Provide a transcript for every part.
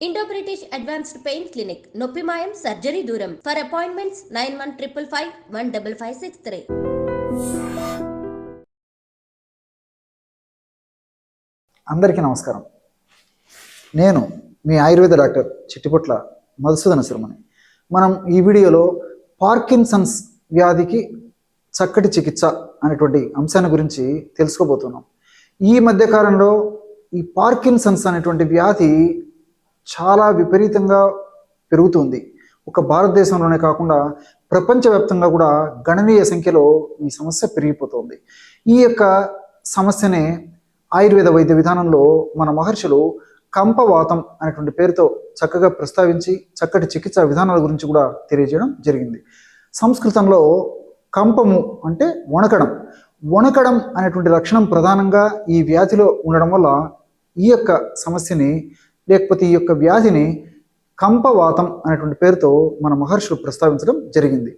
Indo British advanced pain clinic నొప్పి మాయం surgery దూరం. For appointments 9155515563. అందరికీ నమస్కారం. నేను మీ ఆయుర్వేద డాక్టర్ చిట్టిపుట్ల మధుసూదన శర్మని. మనం ఈ వీడియోలో పార్కిన్సన్స్ వ్యాధికి చక్కటి చికిత్స అనేటువంటి అంశాన్ని గురించి తెలుసుకోబోతున్నాం. ఈ మధ్యకాలంలో ఈ పార్కిన్సన్స్ అనేటువంటి వ్యాధి చాలా విపరీతంగా పెరుగుతుంది. ఒక భారతదేశంలోనే కాకుండా ప్రపంచవ్యాప్తంగా కూడా గణనీయ సంఖ్యలో ఈ సమస్య పెరిగిపోతుంది. ఈ యొక్క సమస్యనే ఆయుర్వేద వైద్య విధానంలో మన మహర్షులు కంపవాతం అనేటువంటి పేరుతో చక్కగా ప్రస్తావించి చక్కటి చికిత్సా విధానాల గురించి కూడా తెలియజేయడం జరిగింది. సంస్కృతంలో కంపము అంటే వణకడం. వణకడం అనేటువంటి లక్షణం ప్రధానంగా ఈ వ్యాధిలో ఉండడం వల్ల ఈ యొక్క సమస్యని లేకపోతే ఈ యొక్క వ్యాధిని కంపవాతం అనేటువంటి పేరుతో మన మహర్షులు ప్రస్తావించడం జరిగింది.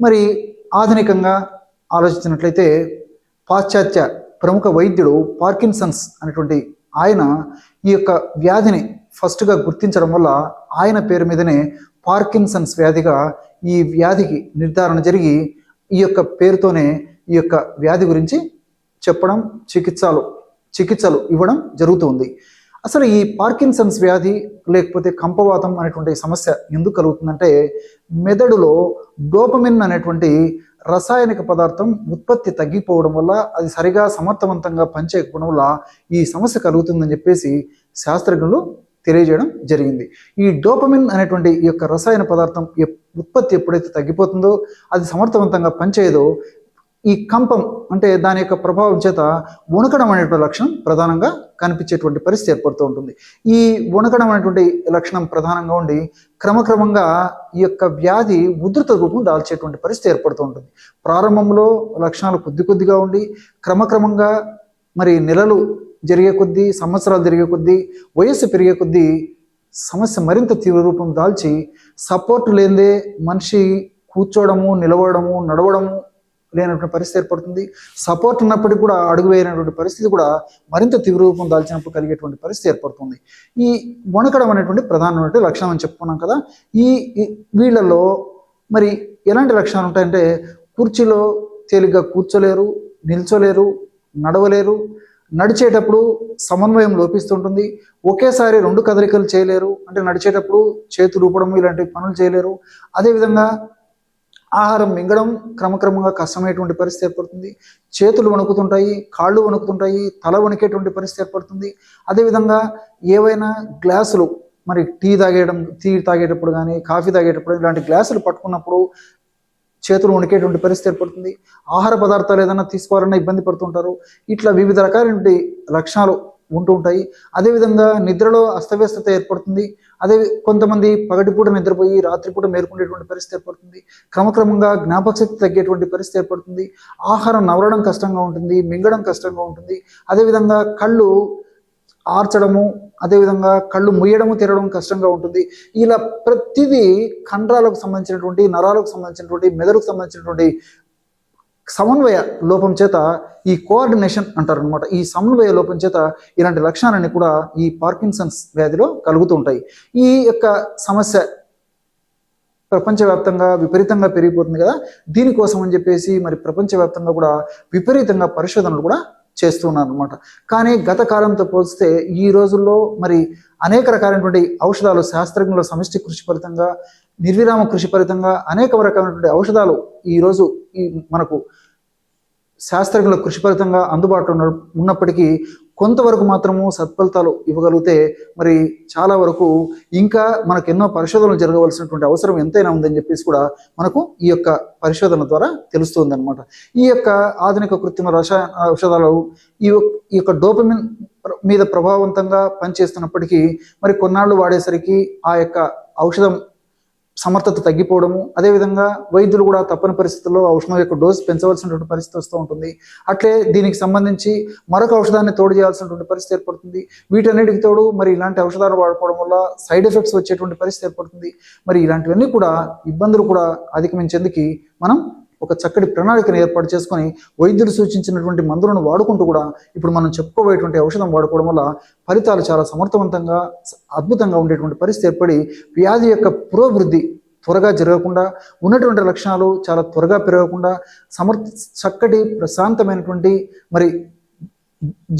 మరి ఆధునికంగా ఆలోచించినట్లయితే పాశ్చాత్య ప్రముఖ వైద్యుడు పార్కిన్సన్స్ అనేటువంటి ఆయన ఈ యొక్క వ్యాధిని ఫస్ట్గా గుర్తించడం వల్ల ఆయన పేరు మీదనే పార్కిన్సన్స్ వ్యాధిగా ఈ వ్యాధికి నిర్ధారణ జరిగి ఈ యొక్క పేరుతోనే ఈ యొక్క వ్యాధి గురించి చెప్పడం చికిత్సలు ఇవ్వడం జరుగుతుంది. అసలు ఈ పార్కిన్సన్స్ వ్యాధి లేకపోతే కంపవాతం అనేటువంటి సమస్య ఎందుకు కలుగుతుందంటే మెదడులో డోపమిన్ అనేటువంటి రసాయనిక పదార్థం ఉత్పత్తి తగ్గిపోవడం వల్ల అది సరిగా సమర్థవంతంగా పనిచేయకపోవడం వల్ల ఈ సమస్య కలుగుతుందని చెప్పేసి శాస్త్రజ్ఞులు తెలియజేయడం జరిగింది. ఈ డోపమిన్ అనేటువంటి ఈ యొక్క రసాయన పదార్థం ఉత్పత్తి ఎప్పుడైతే తగ్గిపోతుందో అది సమర్థవంతంగా పనిచేయదో ఈ కంపం అంటే దాని యొక్క ప్రభావం చేత వణకడం అనేటువంటి లక్షణం ప్రధానంగా కనిపించేటువంటి పరిస్థితి ఏర్పడుతూ ఉంటుంది. ఈ వణకడం అనేటువంటి లక్షణం ప్రధానంగా ఉండి క్రమక్రమంగా ఈ యొక్క వ్యాధి ఉధృత రూపం దాల్చేటువంటి పరిస్థితి ఏర్పడుతూ ఉంటుంది. ప్రారంభంలో లక్షణాలు కొద్దిగా ఉండి క్రమక్రమంగా మరి నెలలు జరిగే కొద్దీ సంవత్సరాలు జరిగే కొద్దీ వయస్సు పెరిగే కొద్దీ సమస్య మరింత తీవ్ర రూపం దాల్చి సపోర్ట్ లేనిదే మనిషి కూర్చోవడము, నిలవడము, నడవడము లేనటువంటి పరిస్థితి ఏర్పడుతుంది. సపోర్ట్ ఉన్నప్పటికీ కూడా అడుగు వేయనటువంటి పరిస్థితి కూడా మరింత తీవ్ర రూపం దాల్చినప్పుడు కలిగేటువంటి పరిస్థితి ఏర్పడుతుంది. ఈ వణకడం అనేటువంటి ప్రధానమైన లక్షణం అని చెప్పుకున్నాం కదా. ఈ వీళ్ళలో మరి ఎలాంటి లక్షణాలు ఉంటాయంటే కుర్చీలో తేలిగ్గా కూర్చోలేరు, నిల్చోలేరు, నడవలేరు, నడిచేటప్పుడు సమన్వయం లోపిస్తుంటుంది, ఒకేసారి రెండు కదలికలు చేయలేరు, అంటే నడిచేటప్పుడు చేతులు ఊపడం ఇలాంటి పనులు చేయలేరు. అదేవిధంగా ఆహారం మింగడం క్రమక్రమంగా కష్టమైనటువంటి పరిస్థితి ఏర్పడుతుంది. చేతులు వణుకుతుంటాయి, కాళ్ళు వణుకుతుంటాయి, తల వణికేటువంటి పరిస్థితి ఏర్పడుతుంది. అదేవిధంగా ఏవైనా గ్లాసులు మరి టీ తాగేటప్పుడు కానీ కాఫీ తాగేటప్పుడు ఇలాంటి గ్లాసులు పట్టుకున్నప్పుడు చేతులు వణికేటువంటి పరిస్థితి ఏర్పడుతుంది. ఆహార పదార్థాలు ఏదైనా తీసుకోవాలన్నా ఇబ్బంది పడుతుంటారు. ఇట్లా వివిధ రకాలైన లక్షణాలు ఉంటూ ఉంటాయి. అదేవిధంగా నిద్రలో అస్తవ్యస్తత ఏర్పడుతుంది. కొంతమంది పగటిపూట నిద్రపోయి రాత్రిపూట మేలుకునేటువంటి పరిస్థితి ఏర్పడుతుంది. క్రమక్రమంగా జ్ఞాపకశక్తి తగ్గేటువంటి పరిస్థితి ఏర్పడుతుంది. ఆహారం నవలడం కష్టంగా ఉంటుంది, మింగడం కష్టంగా ఉంటుంది. అదేవిధంగా కళ్ళు ఆర్చడము, అదేవిధంగా కళ్ళు ముయ్యడము, తెరవడం కష్టంగా ఉంటుంది. ఇలా ప్రతిదీ కండరాలకు సంబంధించినటువంటి, నరాలకు సంబంధించినటువంటి, మెదడుకు సంబంధించినటువంటి సమన్వయ లోపం చేత ఈ కోఆర్డినేషన్ అంటారు అనమాట. ఈ సమన్వయ లోపం చేత ఇలాంటి లక్షణాలన్నీ కూడా ఈ పార్కిన్సన్స్ వ్యాధిలో కలుగుతూ ఉంటాయి. ఈ యొక్క సమస్య ప్రపంచవ్యాప్తంగా విపరీతంగా పెరిగిపోతుంది కదా. దీనికోసం అని చెప్పేసి మరి ప్రపంచవ్యాప్తంగా కూడా విపరీతంగా పరిశోధనలు కూడా చేస్తున్నారు అనమాట. కానీ గత కాలంతో పోలిస్తే ఈ రోజుల్లో మరి అనేక రకాలైనటువంటి ఔషధాలు శాస్త్రజ్ఞుల సమిష్టి కృషి ఫలితంగా, నిర్విరామ కృషి ఫలితంగా అనేక రకాలైనటువంటి ఔషధాలు ఈరోజు మనకు శాస్త్రజ్ఞుల కృషి ఫలితంగా అందుబాటులో ఉన్నప్పటికీ కొంతవరకు మాత్రము సత్ఫలితాలు ఇవ్వగలిగితే మరి చాలా వరకు ఇంకా మనకు ఎన్నో పరిశోధనలు జరగవలసినటువంటి అవసరం ఎంతైనా ఉందని చెప్పేసి కూడా మనకు ఈ యొక్క పరిశోధన ద్వారా తెలుస్తుంది అనమాట. ఈ యొక్క ఆధునిక కృత్రిమ రసాయన ఔషధాలు ఈ యొక్క డోపమిన్ మీద ప్రభావవంతంగా పనిచేస్తున్నప్పటికీ మరి కొన్నాళ్ళు వాడేసరికి ఆ యొక్క ఔషధం సమర్థత తగ్గిపోవడము, అదేవిధంగా వైద్యులు కూడా తప్పని పరిస్థితుల్లో ఔషధం యొక్క డోస్ పెంచవలసినటువంటి పరిస్థితి వస్తూ ఉంటుంది. అట్లే దీనికి సంబంధించి మరొక ఔషధాన్ని తోడు చేయాల్సినటువంటి పరిస్థితి ఏర్పడుతుంది. వీటన్నిటికి తోడు మరి ఇలాంటి ఔషధాలు వాడుకోవడం వల్ల సైడ్ ఎఫెక్ట్స్ వచ్చేటువంటి పరిస్థితి ఏర్పడుతుంది. మరి ఇలాంటివన్నీ కూడా ఇబ్బందులు కూడా అధిగమించేందుకు మనం ఒక చక్కటి ప్రణాళికను ఏర్పాటు చేసుకొని వైద్యులు సూచించినటువంటి మందులను వాడుకుంటూ కూడా ఇప్పుడు మనం చెప్పుకోబోయేటువంటి ఔషధం వాడుకోవడం వల్ల ఫలితాలు చాలా సమర్థవంతంగా అద్భుతంగా ఉండేటువంటి పరిస్థితి ఏర్పడి వ్యాధి యొక్క పురోభివృద్ధి త్వరగా జరగకుండా, ఉన్నటువంటి లక్షణాలు చాలా త్వరగా పెరగకుండా చక్కటి ప్రశాంతమైనటువంటి మరి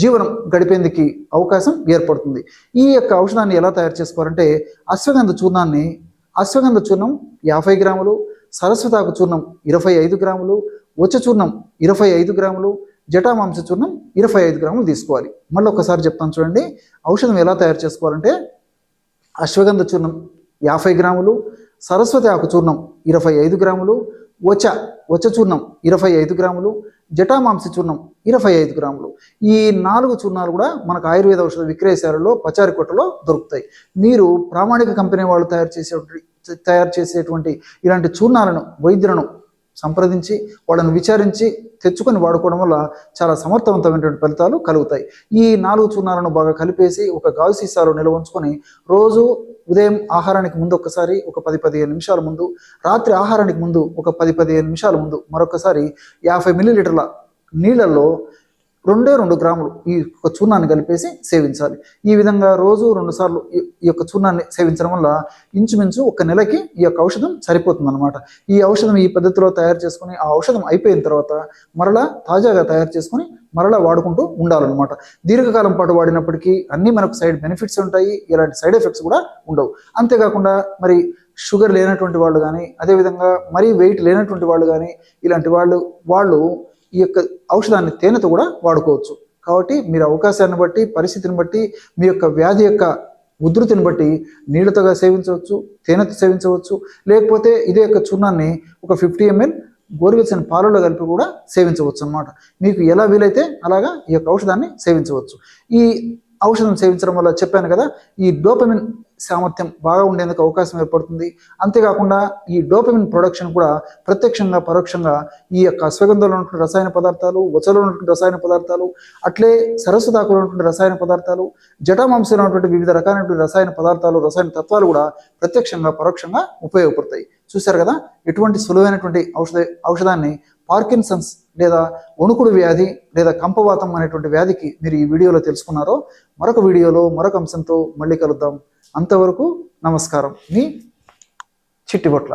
జీవనం గడిపేందుకు అవకాశం ఏర్పడుతుంది. ఈ యొక్క ఔషధాన్ని ఎలా తయారు చేసుకోవాలంటే అశ్వగంధ చూర్ణం 50 గ్రాములు, సరస్వతాకు చూర్ణం 25 గ్రాములు, వచ్చ చూర్ణం 25 గ్రాములు, జటామాంస చూర్ణం 25 గ్రాములు తీసుకోవాలి. మళ్ళీ ఒకసారి చెప్తాను చూడండి. ఔషధం ఎలా తయారు చేసుకోవాలంటే అశ్వగంధ చూర్ణం 50 గ్రాములు, సరస్వతి ఆకు చూర్ణం 25 గ్రాములు, వచ్చ చూర్ణం 25 గ్రాములు, జటామాంస చూర్ణం 25 గ్రాములు. ఈ 4 చూర్ణాలు కూడా మనకు ఆయుర్వేద ఔషధ విక్రయశాలలో పచారి కొట్టలో దొరుకుతాయి. మీరు ప్రామాణిక కంపెనీ వాళ్ళు తయారు చేసేటువంటి ఇలాంటి చూర్ణాలను వైద్యులను సంప్రదించి వాళ్ళను విచారించి తెచ్చుకొని వాడుకోవడం వల్ల చాలా సమర్థవంతమైనటువంటి ఫలితాలు కలుగుతాయి. ఈ 4 చూర్ణాలను బాగా కలిపేసి ఒక గాజు సీసాలో నిల్వ ఉంచుకొని రోజు ఉదయం ఆహారానికి ముందు ఒకసారి ఒక 10-15 నిమిషాల ముందు, రాత్రి ఆహారానికి ముందు ఒక 10-15 నిమిషాల ముందు మరొకసారి 50 మిల్లీలీటర్ల నీళ్ళల్లో 2 గ్రాములు ఈ యొక్క చూర్ణాన్ని కలిపేసి సేవించాలి. ఈ విధంగా రోజు 2 సార్లు ఈ యొక్క చూర్ణాన్ని సేవించడం వల్ల ఇంచుమించు 1 నెలకి ఈ యొక్క ఔషధం సరిపోతుంది అనమాట. ఈ ఔషధం ఈ పద్ధతిలో తయారు చేసుకుని ఆ ఔషధం అయిపోయిన తర్వాత మరలా తాజాగా తయారు చేసుకుని మరలా వాడుకుంటూ ఉండాలన్నమాట. దీర్ఘకాలం పాటు వాడినప్పటికీ అన్ని మనకు సైడ్ బెనిఫిట్స్ ఉంటాయి, ఎలాంటి సైడ్ ఎఫెక్ట్స్ కూడా ఉండవు. అంతేకాకుండా మరి షుగర్ లేనటువంటి వాళ్ళు కానీ, అదేవిధంగా మరీ వెయిట్ లేనటువంటి వాళ్ళు కానీ, ఇలాంటి వాళ్ళు ఈ యొక్క ఔషధాన్ని తేనెతో కూడా వాడుకోవచ్చు. కాబట్టి మీరు అవకాశాన్ని బట్టి, పరిస్థితిని బట్టి, మీ యొక్క వ్యాధి యొక్క ఉధృతిని బట్టి నీళ్ళతోగా సేవించవచ్చు, తేనెతో సేవించవచ్చు, లేకపోతే ఇదే యొక్క చూర్ణాన్ని ఒక 50 ml గోరువెచ్చని పాలలో కలిపి కూడా సేవించవచ్చు అన్నమాట. మీకు ఎలా వీలైతే అలాగా ఈ యొక్క ఔషధాన్ని సేవించవచ్చు. ఈ ఔషధం సేవించడం వల్ల చెప్పాను కదా, ఈ డోపమిన్ సామర్థ్యం బాగా ఉండేందుకు అవకాశం ఏర్పడుతుంది. అంతేకాకుండా ఈ డోపమిన్ ప్రొడక్షన్ కూడా ప్రత్యక్షంగా పరోక్షంగా ఈ యొక్క అశ్వగంధంలో ఉన్నటువంటి రసాయన పదార్థాలు, వచ్చలో ఉన్నటువంటి రసాయన పదార్థాలు, అట్లే సరస్వతాకులో ఉన్నటువంటి రసాయన పదార్థాలు, జటామాంసంలో ఉన్నటువంటి వివిధ రకాలైనటువంటి రసాయన పదార్థాలు, రసాయన తత్వాలు కూడా ప్రత్యక్షంగా పరోక్షంగా ఉపయోగపడతాయి. చూశారు కదా, ఎటువంటి సులువైనటువంటి ఔషధాన్ని పార్కిన్సన్స్ లేదా వణుకుడు వ్యాధి లేదా కంపవాతం అనేటువంటి వ్యాధికి మీరు ఈ వీడియోలో తెలుసుకున్నారో. మరొక వీడియోలో మరొక అంశంతో మళ్ళీ కలుద్దాం. అంతవరకు నమస్కారం. మీ చిట్టిబొట్ల.